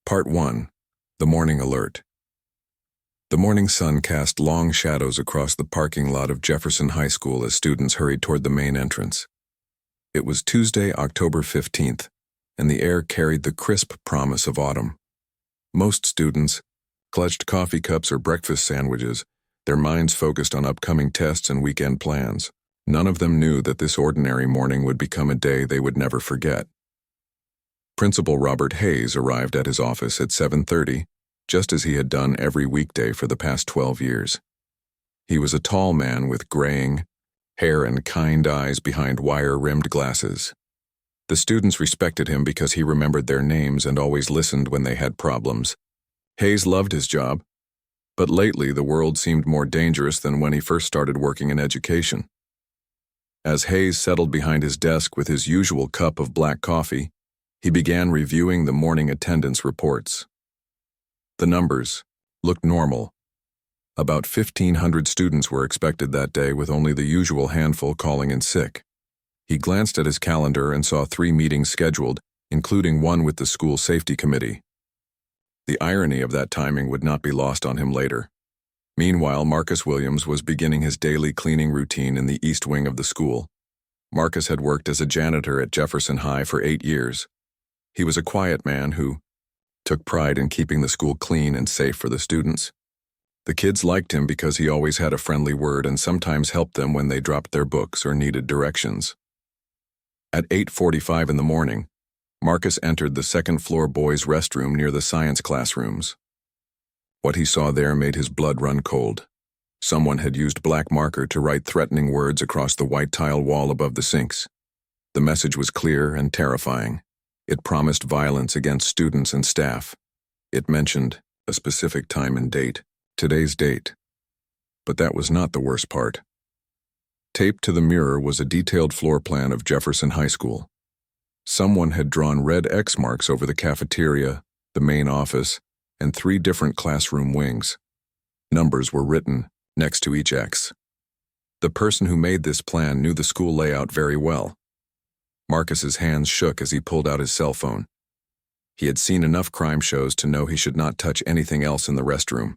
Part 1. The Morning Alert. The morning sun cast long shadows across the parking lot of Jefferson High School as students hurried toward the main entrance. It was Tuesday, October 15th, and the air carried the crisp promise of autumn. Most students clutched coffee cups or breakfast sandwiches, their minds focused on upcoming tests and weekend plans. None of them knew that this ordinary morning would become a day they would never forget. Principal Robert Hayes arrived at his office at 7:30, just as he had done every weekday for the past 12 years. He was a tall man with graying hair and kind eyes behind wire-rimmed glasses. The students respected him because he remembered their names and always listened when they had problems. Hayes loved his job, but lately the world seemed more dangerous than when he first started working in education. As Hayes settled behind his desk with his usual cup of black coffee, he began reviewing the morning attendance reports. The numbers looked normal. About 1,500 students were expected that day, with only the usual handful calling in sick. He glanced at his calendar and saw 3 meetings scheduled, including one with the school safety committee. The irony of that timing would not be lost on him later. Meanwhile, Marcus Williams was beginning his daily cleaning routine in the east wing of the school. Marcus had worked as a janitor at Jefferson High for 8 years. He was a quiet man who took pride in keeping the school clean and safe for the students. The kids liked him because he always had a friendly word and sometimes helped them when they dropped their books or needed directions. At 8:45 in the morning, Marcus entered the second-floor boys' restroom near the science classrooms. What he saw there made his blood run cold. Someone had used black marker to write threatening words across the white tile wall above the sinks. The message was clear and terrifying. It promised violence against students and staff. It mentioned a specific time and date, today's date. But that was not the worst part. Taped to the mirror was a detailed floor plan of Jefferson High School. Someone had drawn red X marks over the cafeteria, the main office, and 3 different classroom wings. Numbers were written next to each X. The person who made this plan knew the school layout very well. Marcus's hands shook as he pulled out his cell phone. He had seen enough crime shows to know he should not touch anything else in the restroom.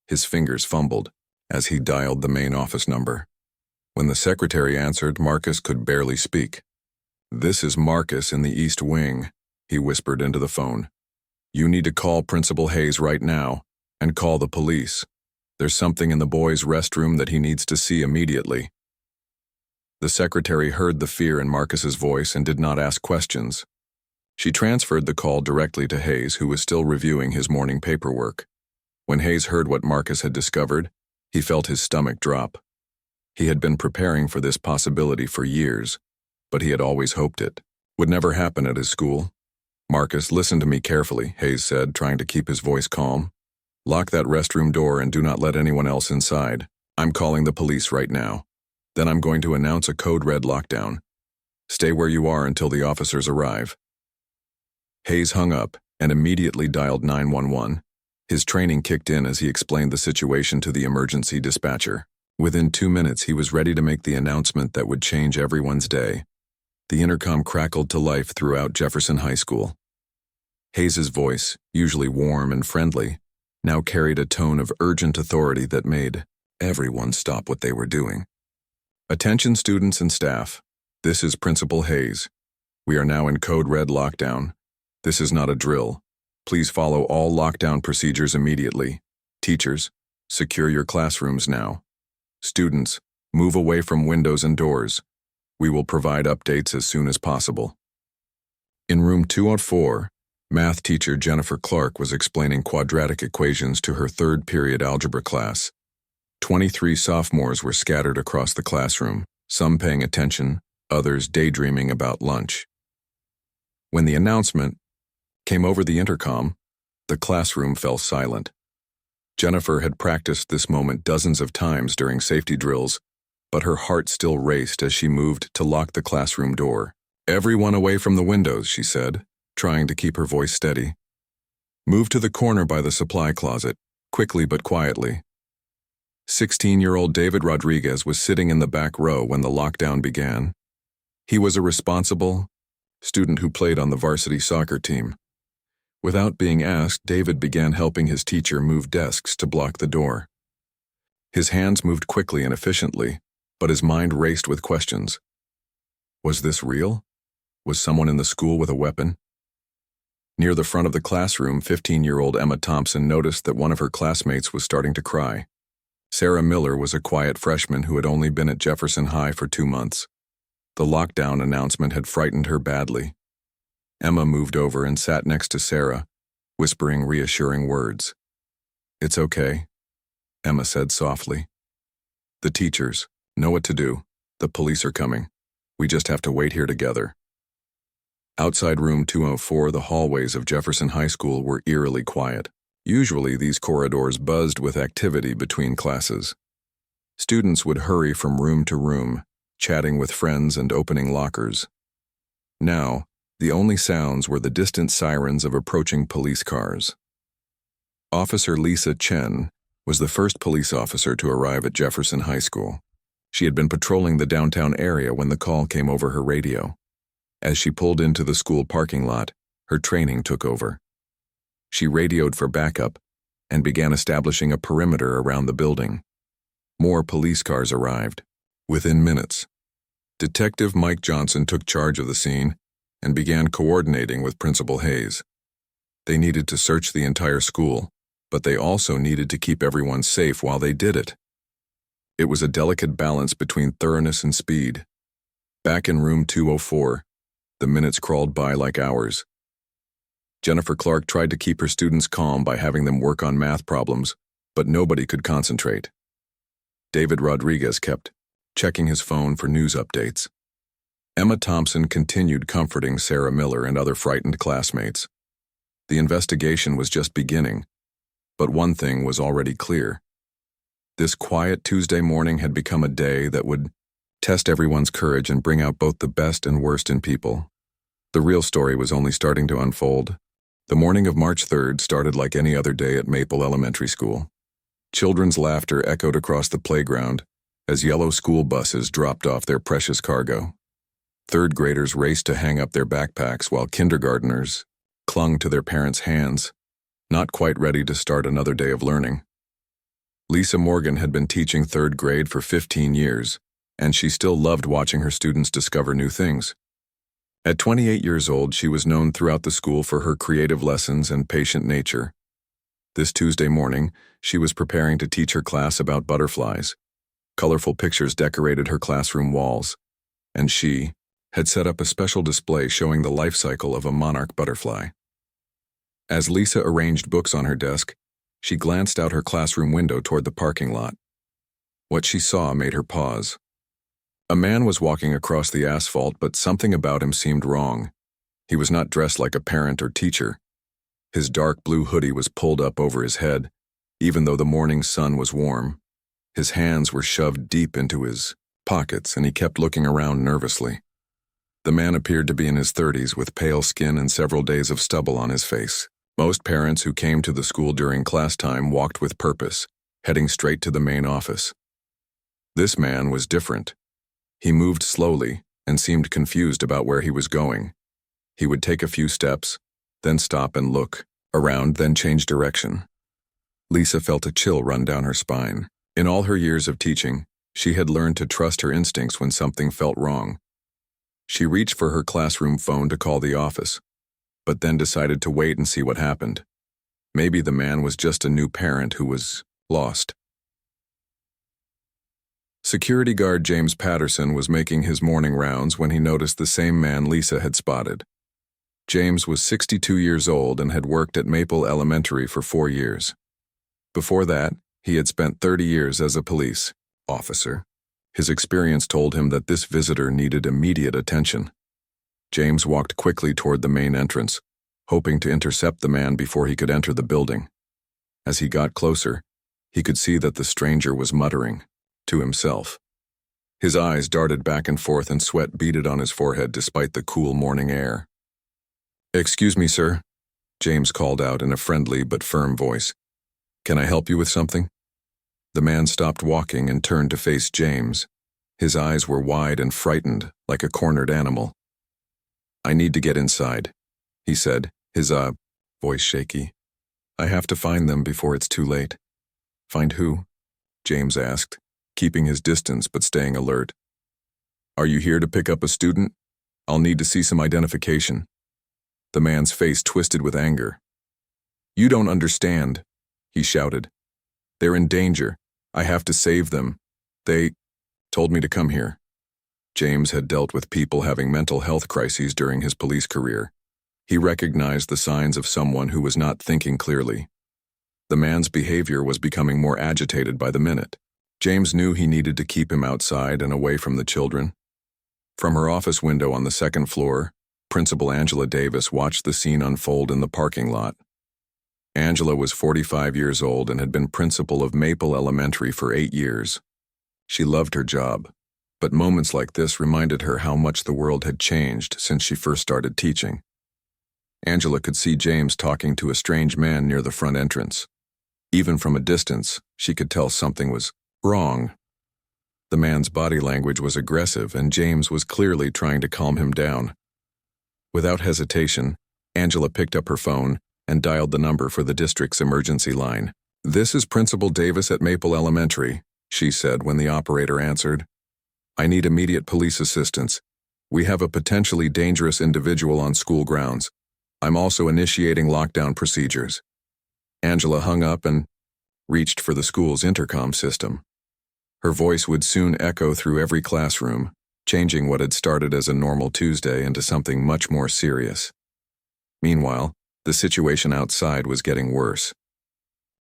His fingers fumbled as he dialed the main office number. When the secretary answered, Marcus could barely speak. "This is Marcus in the East Wing," he whispered into the phone. "You need to call Principal Hayes right now and call the police. There's something in the boys' restroom that he needs to see immediately." The secretary heard the fear in Marcus's voice and did not ask questions. She transferred the call directly to Hayes, who was still reviewing his morning paperwork. When Hayes heard what Marcus had discovered, he felt his stomach drop. He had been preparing for this possibility for years, but he had always hoped it would never happen at his school. "Marcus, listen to me carefully," Hayes said, trying to keep his voice calm. "Lock that restroom door and do not let anyone else inside. I'm calling the police right now. Then I'm going to announce a code red lockdown. Stay where you are until the officers arrive." Hayes hung up and immediately dialed 911. His training kicked in as he explained the situation to the emergency dispatcher. Within 2 minutes, he was ready to make the announcement that would change everyone's day. The intercom crackled to life throughout Jefferson High School. Hayes's voice, usually warm and friendly, now carried a tone of urgent authority that made everyone stop what they were doing. "Attention students and staff. This is Principal Hayes. We are now in code red lockdown. This is not a drill. Please follow all lockdown procedures immediately. Teachers, secure your classrooms now. Students, move away from windows and doors. We will provide updates as soon as possible." In room 204, math teacher Jennifer Clark was explaining quadratic equations to her 3rd period algebra class. 23 sophomores were scattered across the classroom, some paying attention, others daydreaming about lunch. When the announcement came over the intercom, the classroom fell silent. Jennifer had practiced this moment dozens of times during safety drills, but her heart still raced as she moved to lock the classroom door. "Everyone away from the windows," she said, trying to keep her voice steady. "Move to the corner by the supply closet, quickly but quietly." 16-year-old David Rodriguez was sitting in the back row when the lockdown began. He was a responsible student who played on the varsity soccer team. Without being asked, David began helping his teacher move desks to block the door. His hands moved quickly and efficiently, but his mind raced with questions. Was this real? Was someone in the school with a weapon? Near the front of the classroom, 15-year-old Emma Thompson noticed that one of her classmates was starting to cry. Sarah Miller was a quiet freshman who had only been at Jefferson High for 2 months. The lockdown announcement had frightened her badly. Emma moved over and sat next to Sarah, whispering reassuring words. "It's okay," Emma said softly. "The teachers know what to do. The police are coming. We just have to wait here together." Outside room 204, the hallways of Jefferson High School were eerily quiet. Usually, these corridors buzzed with activity between classes. Students would hurry from room to room, chatting with friends and opening lockers. Now, the only sounds were the distant sirens of approaching police cars. Officer Lisa Chen was the first police officer to arrive at Jefferson High School. She had been patrolling the downtown area when the call came over her radio. As she pulled into the school parking lot, her training took over. She radioed for backup and began establishing a perimeter around the building. More police cars arrived. Within minutes, Detective Mike Johnson took charge of the scene and began coordinating with Principal Hayes. They needed to search the entire school, but they also needed to keep everyone safe while they did it. It was a delicate balance between thoroughness and speed. Back in room 204, the minutes crawled by like hours. Jennifer Clark tried to keep her students calm by having them work on math problems, but nobody could concentrate. David Rodriguez kept checking his phone for news updates. Emma Thompson continued comforting Sarah Miller and other frightened classmates. The investigation was just beginning, but one thing was already clear. This quiet Tuesday morning had become a day that would test everyone's courage and bring out both the best and worst in people. The real story was only starting to unfold. The morning of March 3rd started like any other day at Maple Elementary School. Children's laughter echoed across the playground as yellow school buses dropped off their precious cargo. Third graders raced to hang up their backpacks while kindergartners clung to their parents' hands, not quite ready to start another day of learning. Lisa Morgan had been teaching third grade for 15 years, and she still loved watching her students discover new things. At 28 years old, she was known throughout the school for her creative lessons and patient nature. This Tuesday morning, she was preparing to teach her class about butterflies. Colorful pictures decorated her classroom walls, and she had set up a special display showing the life cycle of a monarch butterfly. As Lisa arranged books on her desk, she glanced out her classroom window toward the parking lot. What she saw made her pause. A man was walking across the asphalt, but something about him seemed wrong. He was not dressed like a parent or teacher. His dark blue hoodie was pulled up over his head, even though the morning sun was warm. His hands were shoved deep into his pockets, and he kept looking around nervously. The man appeared to be in his 30s with pale skin and several days of stubble on his face. Most parents who came to the school during class time walked with purpose, heading straight to the main office. This man was different. He moved slowly and seemed confused about where he was going. He would take a few steps, then stop and look around, then change direction. Lisa felt a chill run down her spine. In all her years of teaching, she had learned to trust her instincts when something felt wrong. She reached for her classroom phone to call the office, but then decided to wait and see what happened. Maybe the man was just a new parent who was lost. Security guard James Patterson was making his morning rounds when he noticed the same man Lisa had spotted. James was 62 years old and had worked at Maple Elementary for 4 years. Before that, he had spent 30 years as a police officer. His experience told him that this visitor needed immediate attention. James walked quickly toward the main entrance, hoping to intercept the man before he could enter the building. As he got closer, he could see that the stranger was muttering to himself. His eyes darted back and forth and sweat beaded on his forehead despite the cool morning air. "Excuse me, sir," James called out in a friendly but firm voice. "Can I help you with something?" The man stopped walking and turned to face James. His eyes were wide and frightened, like a cornered animal. "I need to get inside," he said, his voice shaky. I have to find them before it's too late. Find who? James asked, keeping his distance but staying alert. Are you here to pick up a student? I'll need to see some identification. The man's face twisted with anger. You don't understand, he shouted. They're in danger. I have to save them. They told me to come here. James had dealt with people having mental health crises during his police career. He recognized the signs of someone who was not thinking clearly. The man's behavior was becoming more agitated by the minute. James knew he needed to keep him outside and away from the children. From her office window on the second floor, Principal Angela Davis watched the scene unfold in the parking lot. Angela was 45 years old and had been principal of Maple Elementary for 8 years. She loved her job, but moments like this reminded her how much the world had changed since she first started teaching. Angela could see James talking to a strange man near the front entrance. Even from a distance, she could tell something was wrong. The man's body language was aggressive, and James was clearly trying to calm him down. Without hesitation, Angela picked up her phone and dialed the number for the district's emergency line. This is Principal Davis at Maple Elementary, she said when the operator answered. I need immediate police assistance. We have a potentially dangerous individual on school grounds. I'm also initiating lockdown procedures. Angela hung up and reached for the school's intercom system. Her voice would soon echo through every classroom, changing what had started as a normal Tuesday into something much more serious. Meanwhile, the situation outside was getting worse.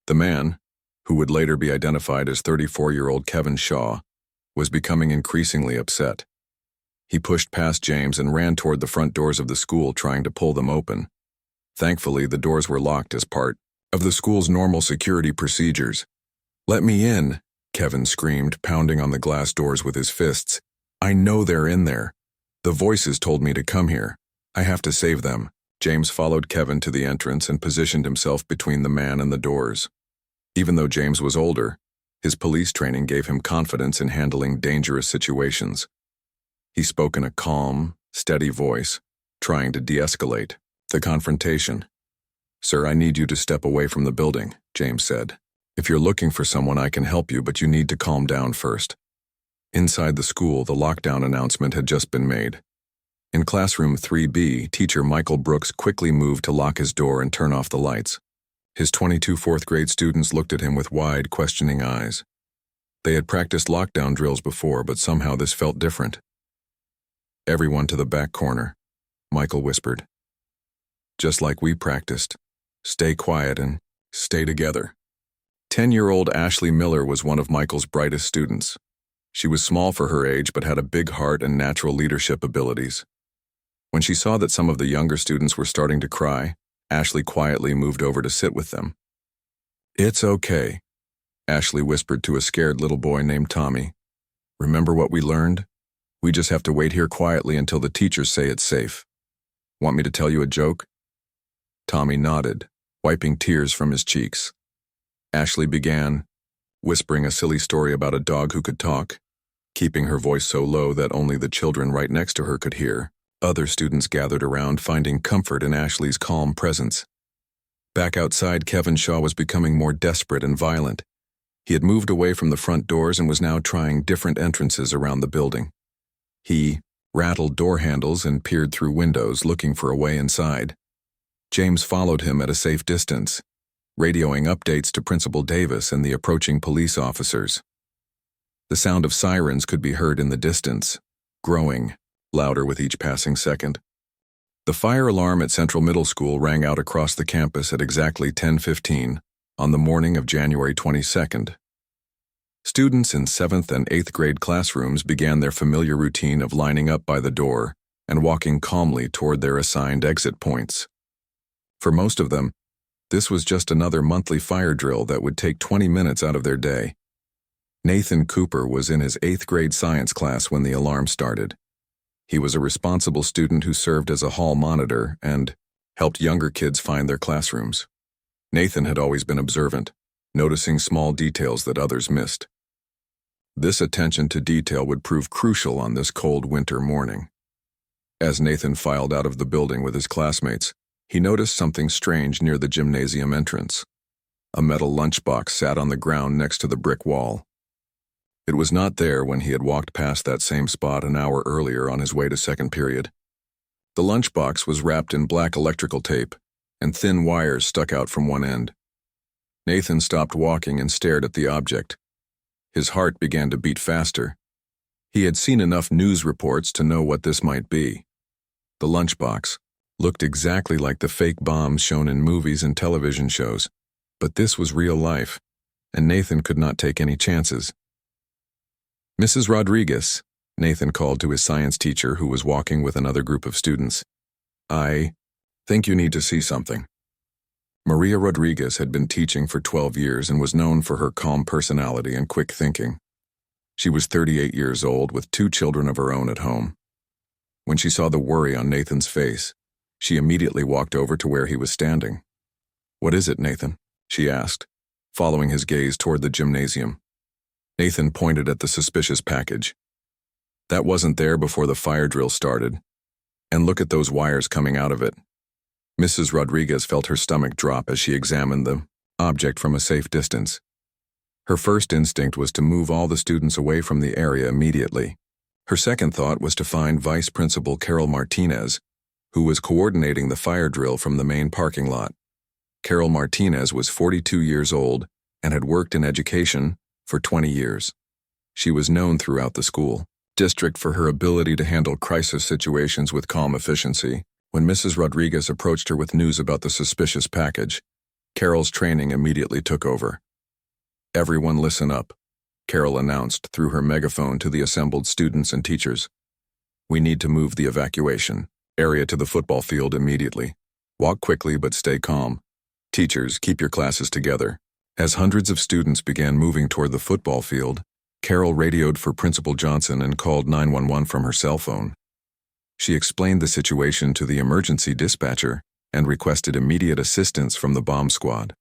The man, who would later be identified as 34-year-old Kevin Shaw, was becoming increasingly upset. He pushed past James and ran toward the front doors of the school, trying to pull them open. Thankfully, the doors were locked as part of the school's normal security procedures. Let me in, Kevin screamed, pounding on the glass doors with his fists. I know they're in there. The voices told me to come here. I have to save them. James followed Kevin to the entrance and positioned himself between the man and the doors. Even though James was older, his police training gave him confidence in handling dangerous situations. He spoke in a calm, steady voice, trying to de-escalate the confrontation. Sir, I need you to step away from the building, James said. If you're looking for someone, I can help you, but you need to calm down first. Inside the school, the lockdown announcement had just been made. In classroom 3B, teacher Michael Brooks quickly moved to lock his door and turn off the lights. His 22 fourth-grade students looked at him with wide, questioning eyes. They had practiced lockdown drills before, but somehow this felt different. Everyone to the back corner, Michael whispered. Just like we practiced. Stay quiet and stay together. 10-year-old Ashley Miller was one of Michael's brightest students. She was small for her age but had a big heart and natural leadership abilities. When she saw that some of the younger students were starting to cry, Ashley quietly moved over to sit with them. It's okay, Ashley whispered to a scared little boy named Tommy. Remember what we learned? We just have to wait here quietly until the teachers say it's safe. Want me to tell you a joke? Tommy nodded, wiping tears from his cheeks. Ashley began, whispering a silly story about a dog who could talk, keeping her voice so low that only the children right next to her could hear. Other students gathered around, finding comfort in Ashley's calm presence. Back outside, Kevin Shaw was becoming more desperate and violent. He had moved away from the front doors and was now trying different entrances around the building. He rattled door handles and peered through windows, looking for a way inside. James followed him at a safe distance, radioing updates to Principal Davis and the approaching police officers. The sound of sirens could be heard in the distance, growing louder with each passing second. The fire alarm at Central Middle School rang out across the campus at exactly 10:15 on the morning of January 22nd. Students in 7th and 8th grade classrooms began their familiar routine of lining up by the door and walking calmly toward their assigned exit points. For most of them, this was just another monthly fire drill that would take 20 minutes out of their day. Nathan Cooper was in his 8th grade science class when the alarm started. He was a responsible student who served as a hall monitor and helped younger kids find their classrooms. Nathan had always been observant, noticing small details that others missed. This attention to detail would prove crucial on this cold winter morning. As Nathan filed out of the building with his classmates, He noticed something strange near the gymnasium entrance. A metal lunchbox sat on the ground next to the brick wall. It was not there when he had walked past that same spot an hour earlier on his way to second period. The lunchbox was wrapped in black electrical tape, and thin wires stuck out from one end. Nathan stopped walking and stared at the object. His heart began to beat faster. He had seen enough news reports to know what this might be. The lunchbox looked exactly like the fake bombs shown in movies and television shows, but this was real life, and Nathan could not take any chances. "Mrs. Rodriguez," Nathan called to his science teacher who was walking with another group of students. "I think you need to see something." Maria Rodriguez had been teaching for 12 years and was known for her calm personality and quick thinking. She was 38 years old with 2 children of her own at home. When she saw the worry on Nathan's face, she immediately walked over to where he was standing. "What is it, Nathan?" she asked, following his gaze toward the gymnasium. Nathan pointed at the suspicious package. "That wasn't there before the fire drill started. And look at those wires coming out of it." Mrs. Rodriguez felt her stomach drop as she examined the object from a safe distance. Her first instinct was to move all the students away from the area immediately. Her second thought was to find Vice Principal Carol Martinez, who was coordinating the fire drill from the main parking lot. Carol Martinez was 42 years old and had worked in education for 20 years. She was known throughout the school district for her ability to handle crisis situations with calm efficiency. When Mrs. Rodriguez approached her with news about the suspicious package, Carol's training immediately took over. "Everyone listen up," Carol announced through her megaphone to the assembled students and teachers. "We need to move the evacuation area to the football field immediately. Walk quickly but stay calm. Teachers, keep your classes together." As hundreds of students began moving toward the football field, Carol radioed for Principal Johnson and called 911 from her cell phone. She explained the situation to the emergency dispatcher and requested immediate assistance from the bomb squad.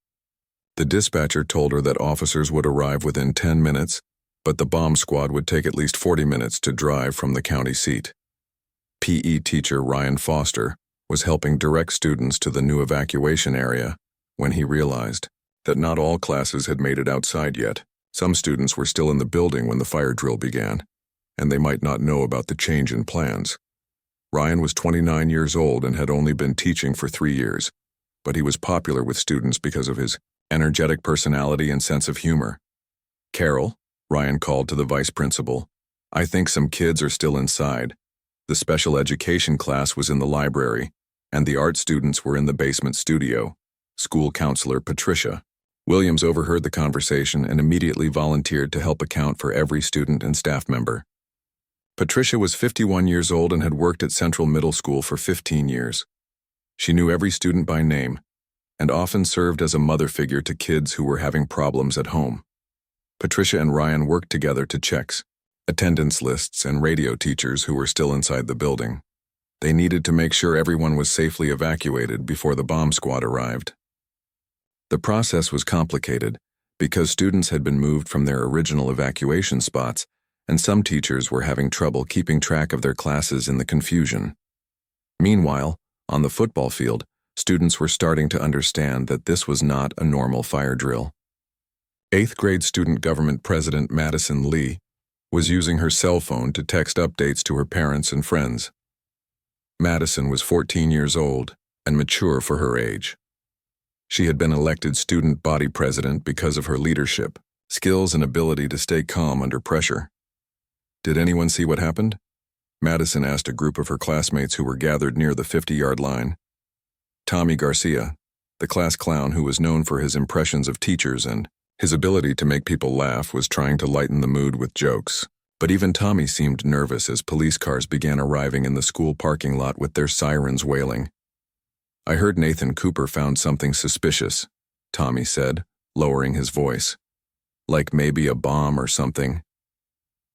The dispatcher told her that officers would arrive within 10 minutes, but the bomb squad would take at least 40 minutes to drive from the county seat. PE teacher Ryan Foster was helping direct students to the new evacuation area when he realized that not all classes had made it outside yet. Some students were still in the building when the fire drill began, and they might not know about the change in plans. Ryan was 29 years old and had only been teaching for 3 years, but he was popular with students because of his energetic personality and sense of humor. "Carol," Ryan called to the vice principal, "I think some kids are still inside. The special education class was in the library, and the art students were in the basement studio." School counselor Patricia Williams overheard the conversation and immediately volunteered to help account for every student and staff member. Patricia was 51 years old and had worked at Central Middle School for 15 years. She knew every student by name and often served as a mother figure to kids who were having problems at home. Patricia and Ryan worked together to check attendance lists and radio teachers who were still inside the building. They needed to make sure everyone was safely evacuated before the bomb squad arrived. The process was complicated because students had been moved from their original evacuation spots, and some teachers were having trouble keeping track of their classes in the confusion. Meanwhile, on the football field, students were starting to understand that this was not a normal fire drill. 8th grade student government president Madison Lee was using her cell phone to text updates to her parents and friends. Madison was 14 years old and mature for her age. She had been elected student body president because of her leadership, skills, and ability to stay calm under pressure. "Did anyone see what happened?" Madison asked a group of her classmates who were gathered near the 50-yard line. Tommy Garcia, the class clown who was known for his impressions of teachers and his ability to make people laugh, was trying to lighten the mood with jokes. But even Tommy seemed nervous as police cars began arriving in the school parking lot with their sirens wailing. "I heard Nathan Cooper found something suspicious," Tommy said, lowering his voice. "Like maybe a bomb or something."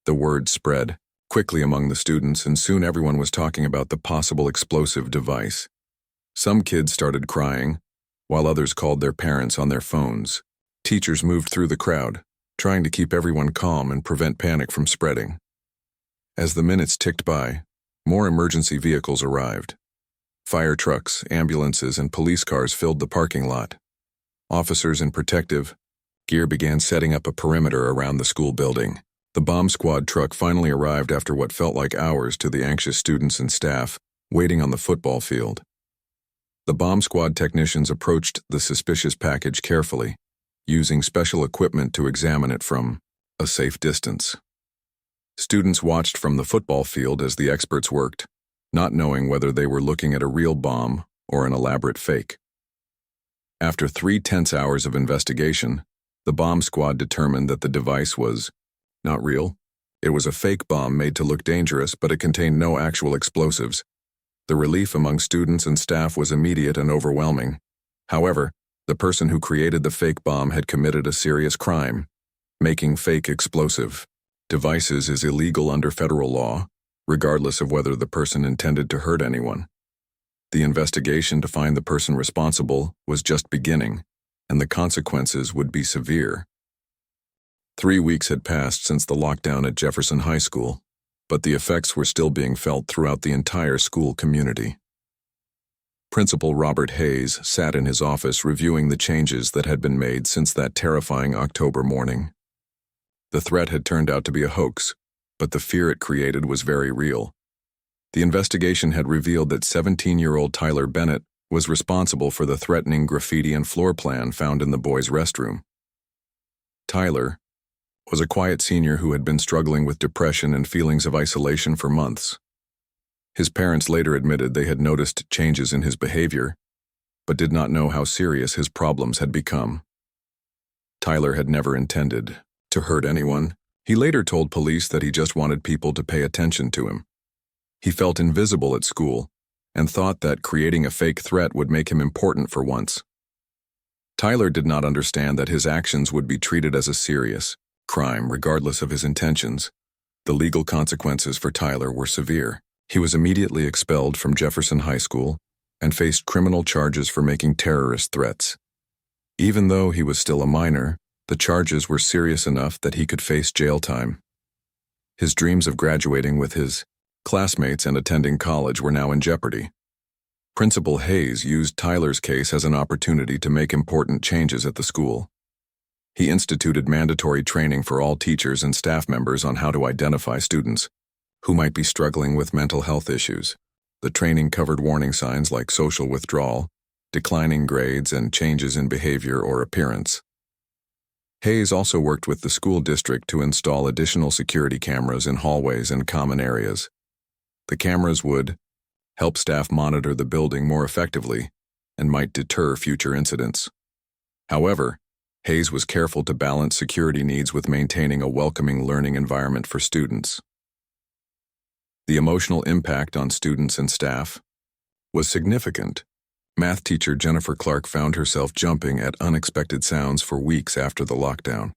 The word spread quickly among the students, and soon everyone was talking about the possible explosive device. Some kids started crying, while others called their parents on their phones. Teachers moved through the crowd, trying to keep everyone calm and prevent panic from spreading. As the minutes ticked by, more emergency vehicles arrived. Fire trucks, ambulances, and police cars filled the parking lot. Officers in protective gear began setting up a perimeter around the school building. The bomb squad truck finally arrived after what felt like hours to the anxious students and staff waiting on the football field. The bomb squad technicians approached the suspicious package carefully, using special equipment to examine it from a safe distance. Students watched from the football field as the experts worked, not knowing whether they were looking at a real bomb or an elaborate fake. After 3 tense hours of investigation, the bomb squad determined that the device was not real. It was a fake bomb made to look dangerous, but it contained no actual explosives. The relief among students and staff was immediate and overwhelming. However, the person who created the fake bomb had committed a serious crime. Making fake explosive devices is illegal under federal law, regardless of whether the person intended to hurt anyone. The investigation to find the person responsible was just beginning, and the consequences would be severe. 3 weeks had passed since the lockdown at Jefferson High School, but the effects were still being felt throughout the entire school community. Principal Robert Hayes sat in his office reviewing the changes that had been made since that terrifying October morning. The threat had turned out to be a hoax, but the fear it created was very real. The investigation had revealed that 17-year-old Tyler Bennett was responsible for the threatening graffiti and floor plan found in the boys' restroom. Tyler was a quiet senior who had been struggling with depression and feelings of isolation for months. His parents later admitted they had noticed changes in his behavior, but did not know how serious his problems had become. Tyler had never intended to hurt anyone. He later told police that he just wanted people to pay attention to him. He felt invisible at school and thought that creating a fake threat would make him important for once. Tyler did not understand that his actions would be treated as a serious crime regardless of his intentions. The legal consequences for Tyler were severe. He was immediately expelled from Jefferson High School and faced criminal charges for making terrorist threats. Even though he was still a minor, the charges were serious enough that he could face jail time. His dreams of graduating with his classmates and attending college were now in jeopardy. Principal Hayes used Tyler's case as an opportunity to make important changes at the school. He instituted mandatory training for all teachers and staff members on how to identify students who might be struggling with mental health issues. The training covered warning signs like social withdrawal, declining grades, and changes in behavior or appearance. Hayes also worked with the school district to install additional security cameras in hallways and common areas. The cameras would help staff monitor the building more effectively and might deter future incidents. However, Hayes was careful to balance security needs with maintaining a welcoming learning environment for students. The emotional impact on students and staff was significant. Math teacher Jennifer Clark found herself jumping at unexpected sounds for weeks after the lockdown.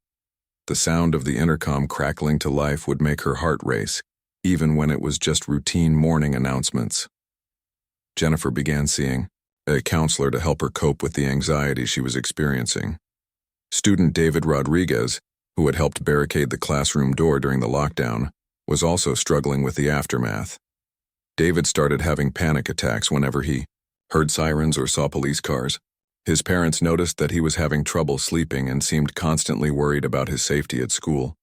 The sound of the intercom crackling to life would make her heart race, even when it was just routine morning announcements. Jennifer began seeing a counselor to help her cope with the anxiety she was experiencing. Student David Rodriguez, who had helped barricade the classroom door during the lockdown, was also struggling with the aftermath. David started having panic attacks whenever he heard sirens or saw police cars. His parents noticed that he was having trouble sleeping and seemed constantly worried about his safety at school.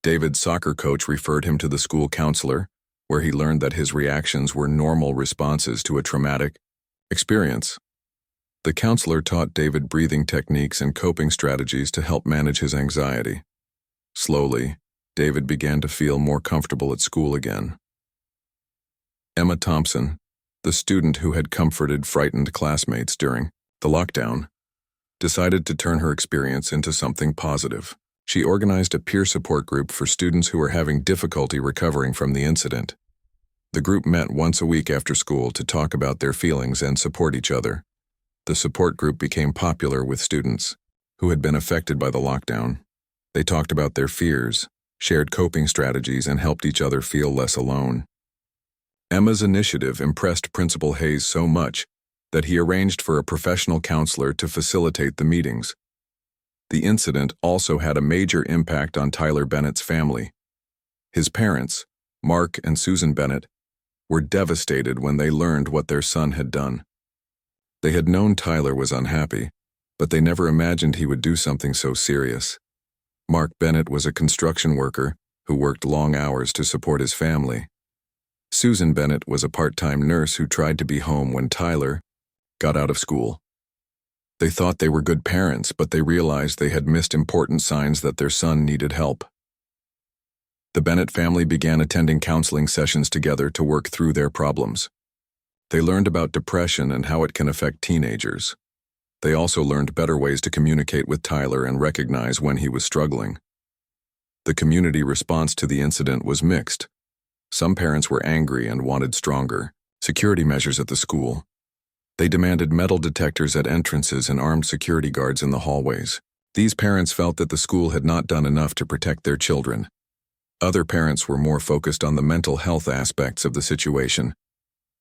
David's soccer coach referred him to the school counselor, where he learned that his reactions were normal responses to a traumatic experience. The counselor taught David breathing techniques and coping strategies to help manage his anxiety. Slowly, David began to feel more comfortable at school again. Emma Thompson, the student who had comforted frightened classmates during the lockdown, decided to turn her experience into something positive. She organized a peer support group for students who were having difficulty recovering from the incident. The group met once a week after school to talk about their feelings and support each other. The support group became popular with students who had been affected by the lockdown. They talked about their fears, shared coping strategies, and helped each other feel less alone. Emma's initiative impressed Principal Hayes so much that he arranged for a professional counselor to facilitate the meetings. The incident also had a major impact on Tyler Bennett's family. His parents, Mark and Susan Bennett, were devastated when they learned what their son had done. They had known Tyler was unhappy, but they never imagined he would do something so serious. Mark Bennett was a construction worker who worked long hours to support his family. Susan Bennett was a part-time nurse who tried to be home when Tyler got out of school. They thought they were good parents, but they realized they had missed important signs that their son needed help. The Bennett family began attending counseling sessions together to work through their problems. They learned about depression and how it can affect teenagers. They also learned better ways to communicate with Tyler and recognize when he was struggling. The community response to the incident was mixed. Some parents were angry and wanted stronger security measures at the school. They demanded metal detectors at entrances and armed security guards in the hallways. These parents felt that the school had not done enough to protect their children. Other parents were more focused on the mental health aspects of the situation.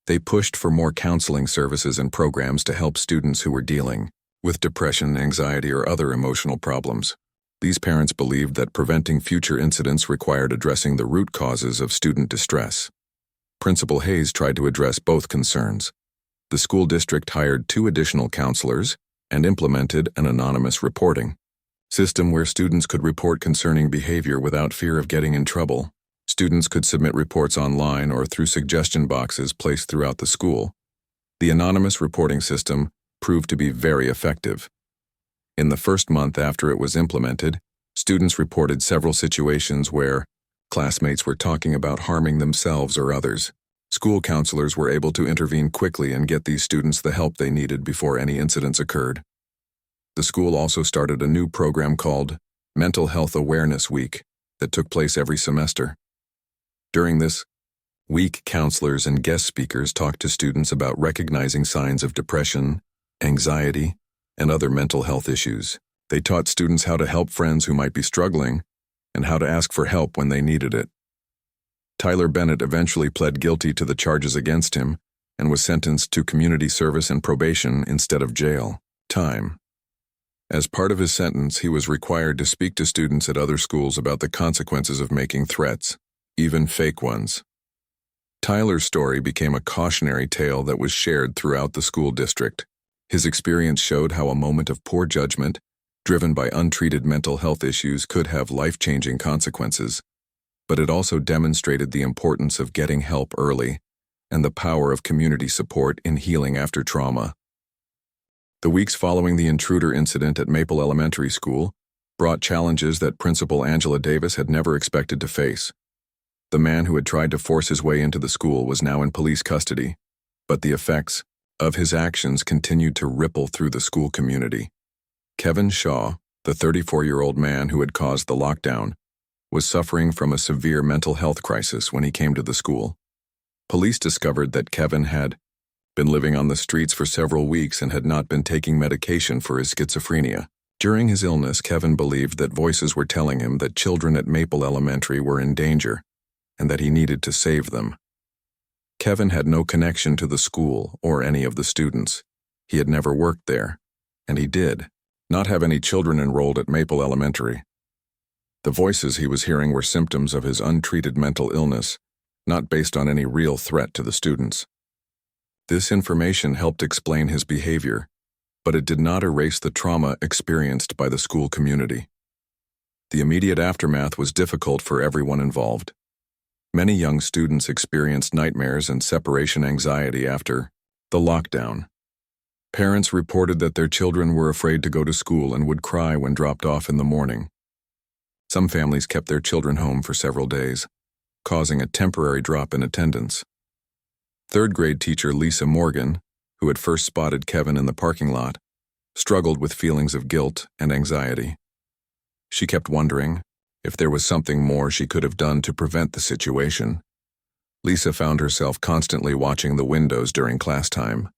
They pushed for more counseling services and programs to help students who were dealing with depression, anxiety, or other emotional problems. These parents believed that preventing future incidents required addressing the root causes of student distress. Principal Hayes tried to address both concerns. The school district hired 2 additional counselors and implemented an anonymous reporting system where students could report concerning behavior without fear of getting in trouble. Students could submit reports online or through suggestion boxes placed throughout the school. The anonymous reporting system proved to be very effective. In the first month after it was implemented, students reported several situations where classmates were talking about harming themselves or others. School counselors were able to intervene quickly and get these students the help they needed before any incidents occurred. The school also started a new program called Mental Health Awareness Week that took place every semester. During this week, counselors and guest speakers talked to students about recognizing signs of depression, anxiety, and other mental health issues. They taught students how to help friends who might be struggling and how to ask for help when they needed it. Tyler Bennett eventually pled guilty to the charges against him and was sentenced to community service and probation instead of jail time. As part of his sentence, he was required to speak to students at other schools about the consequences of making threats, even fake ones. Tyler's story became a cautionary tale that was shared throughout the school district. His experience showed how a moment of poor judgment, driven by untreated mental health issues, could have life-changing consequences. But it also demonstrated the importance of getting help early and the power of community support in healing after trauma. The weeks following the intruder incident at Maple Elementary School brought challenges that Principal Angela Davis had never expected to face. The man who had tried to force his way into the school was now in police custody, but the effects of his actions continued to ripple through the school community. Kevin Shaw, the 34-year-old man who had caused the lockdown, was suffering from a severe mental health crisis when he came to the school. Police discovered that Kevin had been living on the streets for several weeks and had not been taking medication for his schizophrenia. During his illness, Kevin believed that voices were telling him that children at Maple Elementary were in danger and that he needed to save them. Kevin had no connection to the school or any of the students. He had never worked there, and he did not have any children enrolled at Maple Elementary. The voices he was hearing were symptoms of his untreated mental illness, not based on any real threat to the students. This information helped explain his behavior, but it did not erase the trauma experienced by the school community. The immediate aftermath was difficult for everyone involved. Many young students experienced nightmares and separation anxiety after the lockdown. Parents reported that their children were afraid to go to school and would cry when dropped off in the morning. Some families kept their children home for several days, causing a temporary drop in attendance. Third-grade teacher Lisa Morgan, who had first spotted Kevin in the parking lot, struggled with feelings of guilt and anxiety. She kept wondering if there was something more she could have done to prevent the situation. Lisa found herself constantly watching the windows during class time,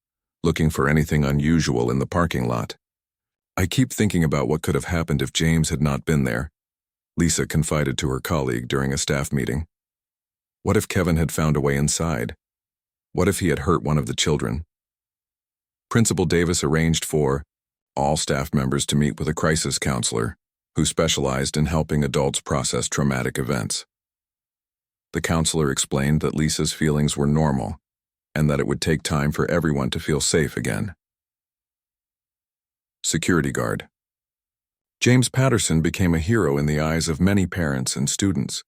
looking for anything unusual in the parking lot. "I keep thinking about what could have happened if James had not been there," Lisa confided to her colleague during a staff meeting. What if Kevin had found a way inside? What if he had hurt one of the children? Principal Davis arranged for all staff members to meet with a crisis counselor who specialized in helping adults process traumatic events. The counselor explained that Lisa's feelings were normal and that it would take time for everyone to feel safe again. Security guard. James Patterson became a hero in the eyes of many parents and students.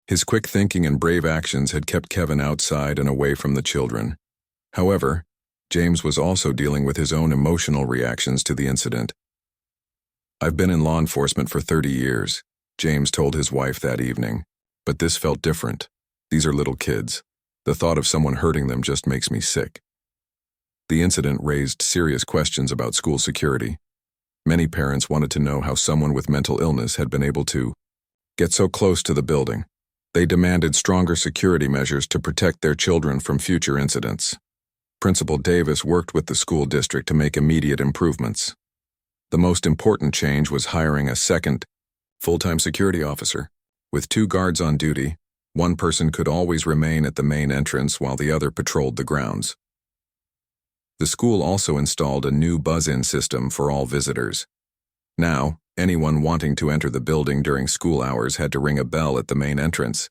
His quick thinking and brave actions had kept Kevin outside and away from the children. However, James was also dealing with his own emotional reactions to the incident. "I've been in law enforcement for 30 years, James told his wife that evening. But this felt different. These are little kids. The thought of someone hurting them just makes me sick." The incident raised serious questions about school security. Many parents wanted to know how someone with mental illness had been able to get so close to the building. They demanded stronger security measures to protect their children from future incidents. Principal Davis worked with the school district to make immediate improvements. The most important change was hiring a second, full-time security officer. With 2 guards on duty, one person could always remain at the main entrance while the other patrolled the grounds. The school also installed a new buzz-in system for all visitors. Now, anyone wanting to enter the building during school hours had to ring a bell at the main entrance.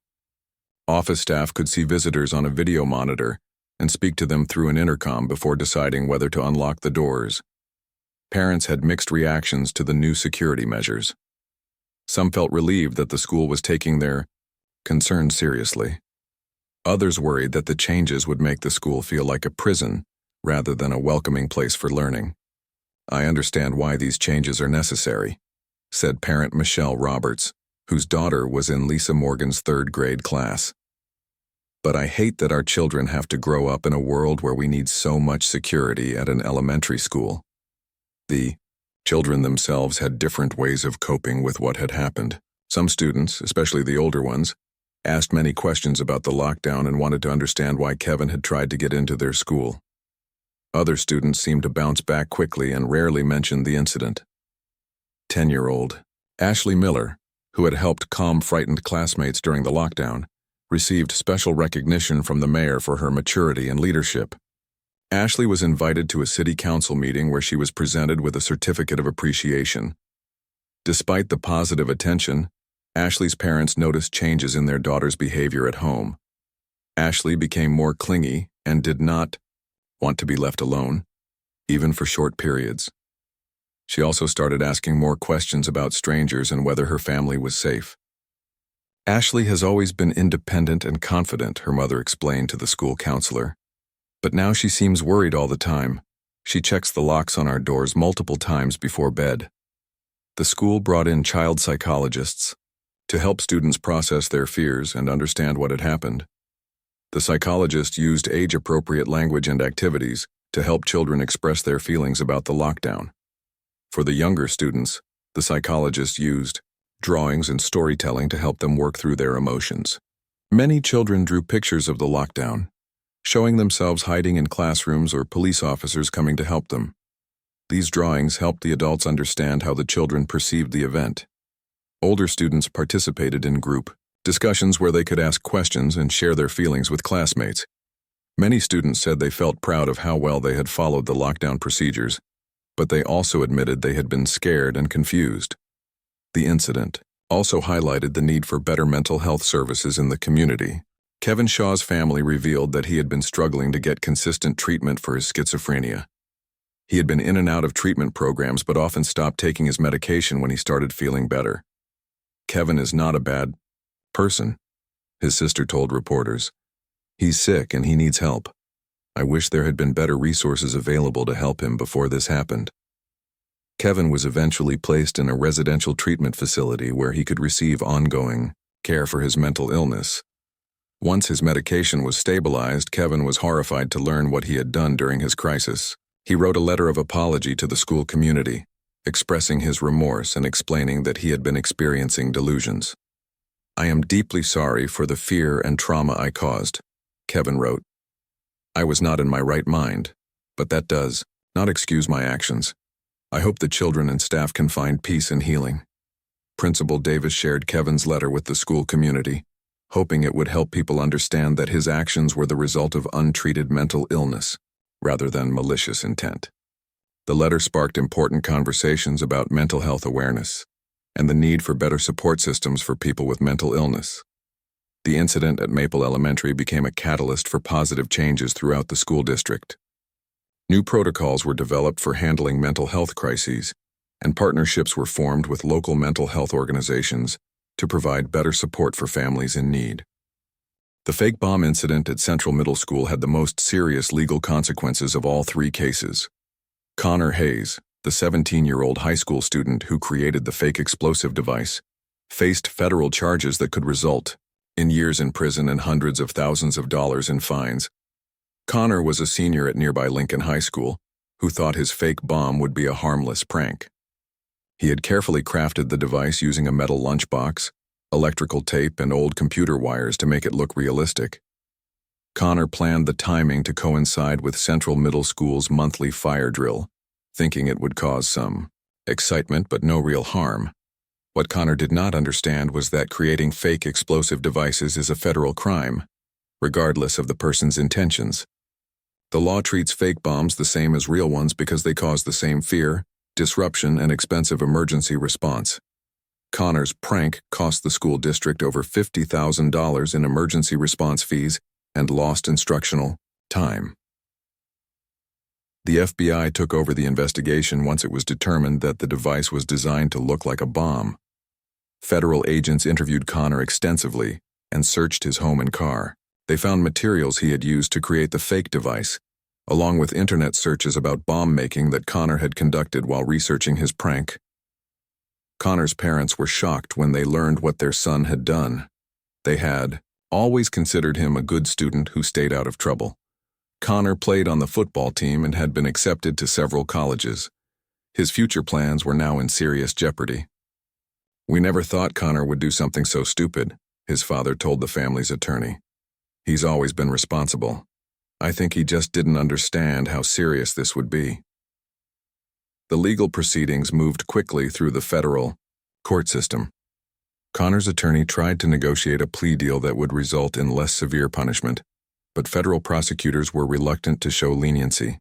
Office staff could see visitors on a video monitor and speak to them through an intercom before deciding whether to unlock the doors. Parents had mixed reactions to the new security measures. Some felt relieved that the school was taking their concerns seriously. Others worried that the changes would make the school feel like a prison rather than a welcoming place for learning. "I understand why these changes are necessary," said parent Michelle Roberts, whose daughter was in Lisa Morgan's 3rd grade class. "But I hate that our children have to grow up in a world where we need so much security at an elementary school." The children themselves had different ways of coping with what had happened. Some students, especially the older ones, asked many questions about the lockdown and wanted to understand why Kevin had tried to get into their school. Other students seemed to bounce back quickly and rarely mentioned the incident. 10-year-old Ashley Miller, who had helped calm frightened classmates during the lockdown, received special recognition from the mayor for her maturity and leadership. Ashley was invited to a city council meeting where she was presented with a certificate of appreciation. Despite the positive attention, Ashley's parents noticed changes in their daughter's behavior at home. Ashley became more clingy and did not want to be left alone, even for short periods. She also started asking more questions about strangers and whether her family was safe. "Ashley has always been independent and confident," her mother explained to the school counselor. "But now she seems worried all the time. She checks the locks on our doors multiple times before bed." The school brought in child psychologists to help students process their fears and understand what had happened. The psychologist used age-appropriate language and activities to help children express their feelings about the lockdown. For the younger students, the psychologist used drawings and storytelling to help them work through their emotions. Many children drew pictures of the lockdown, showing themselves hiding in classrooms or police officers coming to help them. These drawings helped the adults understand how the children perceived the event. Older students participated in group discussions where they could ask questions and share their feelings with classmates. Many students said they felt proud of how well they had followed the lockdown procedures, but they also admitted they had been scared and confused. The incident also highlighted the need for better mental health services in the community. Kevin Shaw's family revealed that he had been struggling to get consistent treatment for his schizophrenia. He had been in and out of treatment programs but often stopped taking his medication when he started feeling better. "Kevin is not a bad person," his sister told reporters. "He's sick and he needs help. I wish there had been better resources available to help him before this happened." Kevin was eventually placed in a residential treatment facility where he could receive ongoing care for his mental illness. Once his medication was stabilized, Kevin was horrified to learn what he had done during his crisis. He wrote a letter of apology to the school community, expressing his remorse and explaining that he had been experiencing delusions. "I am deeply sorry for the fear and trauma I caused," Kevin wrote. "I was not in my right mind, but that does not excuse my actions. I hope the children and staff can find peace and healing." Principal Davis shared Kevin's letter with the school community, hoping it would help people understand that his actions were the result of untreated mental illness, rather than malicious intent. The letter sparked important conversations about mental health awareness and the need for better support systems for people with mental illness. The incident at Maple Elementary became a catalyst for positive changes throughout the school district. New protocols were developed for handling mental health crises, and partnerships were formed with local mental health organizations to provide better support for families in need. The fake bomb incident at Central Middle School had the most serious legal consequences of all three cases. Connor Hayes, the 17-year-old high school student who created the fake explosive device, faced federal charges that could result in years in prison and hundreds of thousands of dollars in fines. Connor was a senior at nearby Lincoln High School who thought his fake bomb would be a harmless prank. He had carefully crafted the device using a metal lunchbox, electrical tape, and old computer wires to make it look realistic. Connor planned the timing to coincide with Central Middle School's monthly fire drill, thinking it would cause some excitement but no real harm. What Connor did not understand was that creating fake explosive devices is a federal crime, regardless of the person's intentions. The law treats fake bombs the same as real ones because they cause the same fear, disruption, and expensive emergency response. Connor's prank cost the school district over $50,000 in emergency response fees and lost instructional time. The FBI took over the investigation once it was determined that the device was designed to look like a bomb. Federal agents interviewed Connor extensively and searched his home and car. They found materials he had used to create the fake device, along with internet searches about bomb making that Connor had conducted while researching his prank. Connor's parents were shocked when they learned what their son had done. They had always considered him a good student who stayed out of trouble. Connor played on the football team and had been accepted to several colleges. His future plans were now in serious jeopardy. "We never thought Connor would do something so stupid," his father told the family's attorney. "He's always been responsible. I think he just didn't understand how serious this would be." The legal proceedings moved quickly through the federal court system. Connor's attorney tried to negotiate a plea deal that would result in less severe punishment, but federal prosecutors were reluctant to show leniency.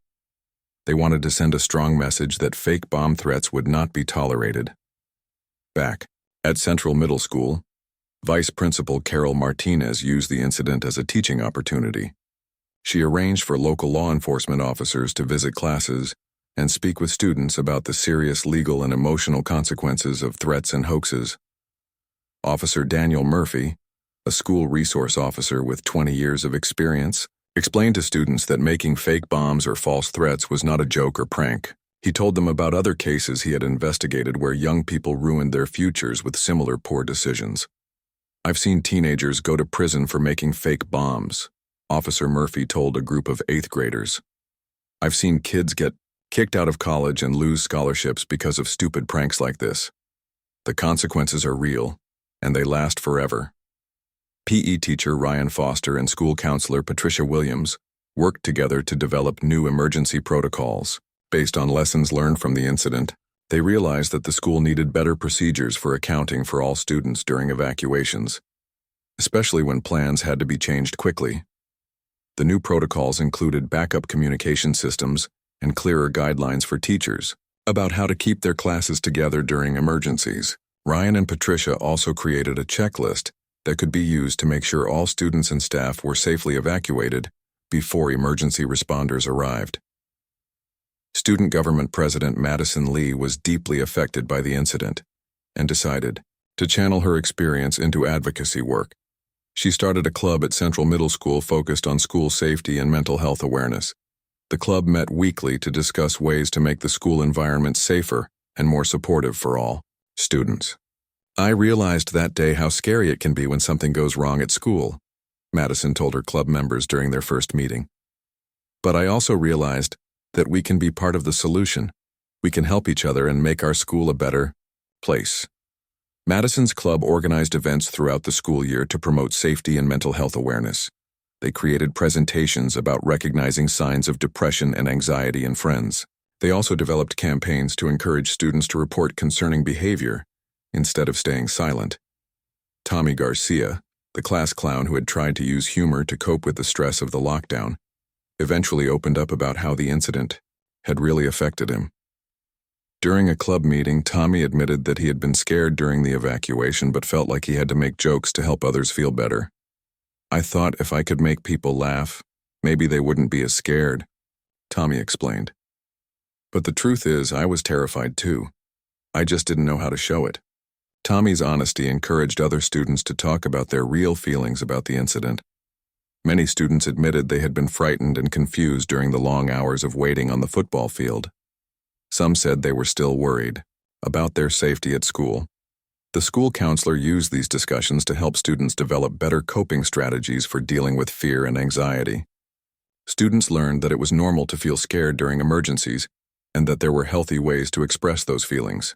They wanted to send a strong message that fake bomb threats would not be tolerated. Back at Central Middle School, Vice Principal Carol Martinez used the incident as a teaching opportunity. She arranged for local law enforcement officers to visit classes and speak with students about the serious legal and emotional consequences of threats and hoaxes. Officer Daniel Murphy, a school resource officer with 20 years of experience, explained to students that making fake bombs or false threats was not a joke or prank. He told them about other cases he had investigated where young people ruined their futures with similar poor decisions. "I've seen teenagers go to prison for making fake bombs," Officer Murphy told a group of 8th graders. "I've seen kids get kicked out of college and lose scholarships because of stupid pranks like this. The consequences are real, and they last forever." PE teacher Ryan Foster and school counselor Patricia Williams worked together to develop new emergency protocols. Based on lessons learned from the incident, they realized that the school needed better procedures for accounting for all students during evacuations, especially when plans had to be changed quickly. The new protocols included backup communication systems and clearer guidelines for teachers about how to keep their classes together during emergencies. Ryan and Patricia also created a checklist that could be used to make sure all students and staff were safely evacuated before emergency responders arrived. Student Government President Madison Lee was deeply affected by the incident and decided to channel her experience into advocacy work. She started a club at Central Middle School focused on school safety and mental health awareness. The club met weekly to discuss ways to make the school environment safer and more supportive for all students. "I realized that day how scary it can be when something goes wrong at school," Madison told her club members during their first meeting. "But I also realized that we can be part of the solution. We can help each other and make our school a better place." Madison's club organized events throughout the school year to promote safety and mental health awareness. They created presentations about recognizing signs of depression and anxiety in friends. They also developed campaigns to encourage students to report concerning behavior instead of staying silent. Tommy Garcia, the class clown who had tried to use humor to cope with the stress of the lockdown, eventually opened up about how the incident had really affected him. During a club meeting, Tommy admitted that he had been scared during the evacuation but felt like he had to make jokes to help others feel better. "I thought if I could make people laugh, maybe they wouldn't be as scared," Tommy explained. But the truth is, I was terrified too. I just didn't know how to show it. Tommy's honesty encouraged other students to talk about their real feelings about the incident. Many students admitted they had been frightened and confused during the long hours of waiting on the football field. Some said they were still worried about their safety at school. The school counselor used these discussions to help students develop better coping strategies for dealing with fear and anxiety. Students learned that it was normal to feel scared during emergencies and that there were healthy ways to express those feelings.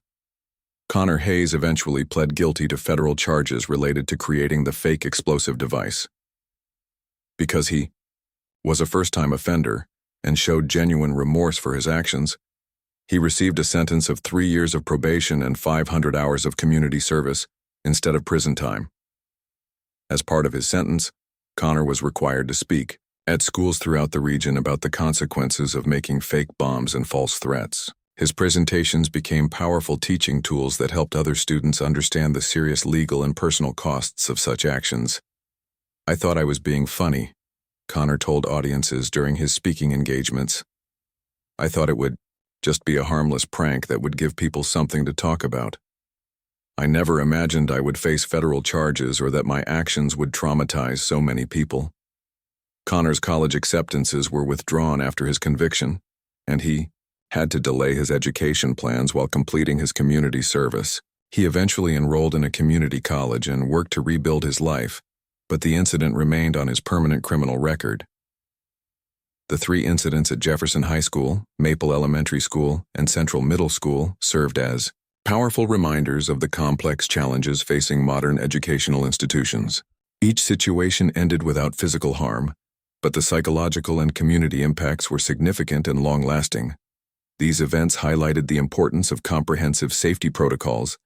Connor Hayes eventually pled guilty to federal charges related to creating the fake explosive device. Because he was a first-time offender and showed genuine remorse for his actions, he received a sentence of 3 years of probation and 500 hours of community service instead of prison time. As part of his sentence, Connor was required to speak at schools throughout the region about the consequences of making fake bombs and false threats. His presentations became powerful teaching tools that helped other students understand the serious legal and personal costs of such actions. "I thought I was being funny," Connor told audiences during his speaking engagements. "I thought it would just be a harmless prank that would give people something to talk about. I never imagined I would face federal charges or that my actions would traumatize so many people." Connor's college acceptances were withdrawn after his conviction, and he had to delay his education plans while completing his community service. He eventually enrolled in a community college and worked to rebuild his life, but the incident remained on his permanent criminal record. The 3 incidents at Jefferson High School, Maple Elementary School, and Central Middle School served as powerful reminders of the complex challenges facing modern educational institutions. Each situation ended without physical harm, but the psychological and community impacts were significant and long-lasting. These events highlighted the importance of comprehensive safety protocols,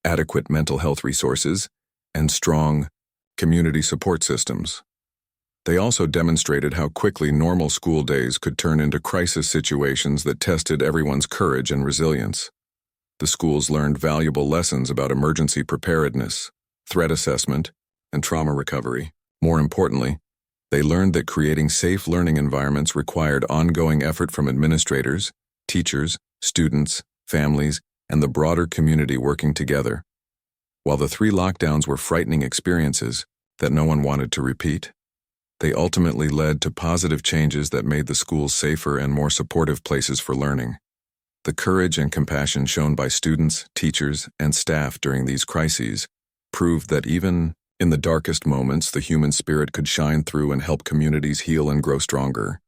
adequate mental health resources, and strong community support systems. They also demonstrated how quickly normal school days could turn into crisis situations that tested everyone's courage and resilience. The schools learned valuable lessons about emergency preparedness, threat assessment, and trauma recovery. More importantly, they learned that creating safe learning environments required ongoing effort from administrators, teachers, students, families, and the broader community working together. While the 3 lockdowns were frightening experiences that no one wanted to repeat, they ultimately led to positive changes that made the schools safer and more supportive places for learning. The courage and compassion shown by students, teachers, and staff during these crises proved that even in the darkest moments, the human spirit could shine through and help communities heal and grow stronger.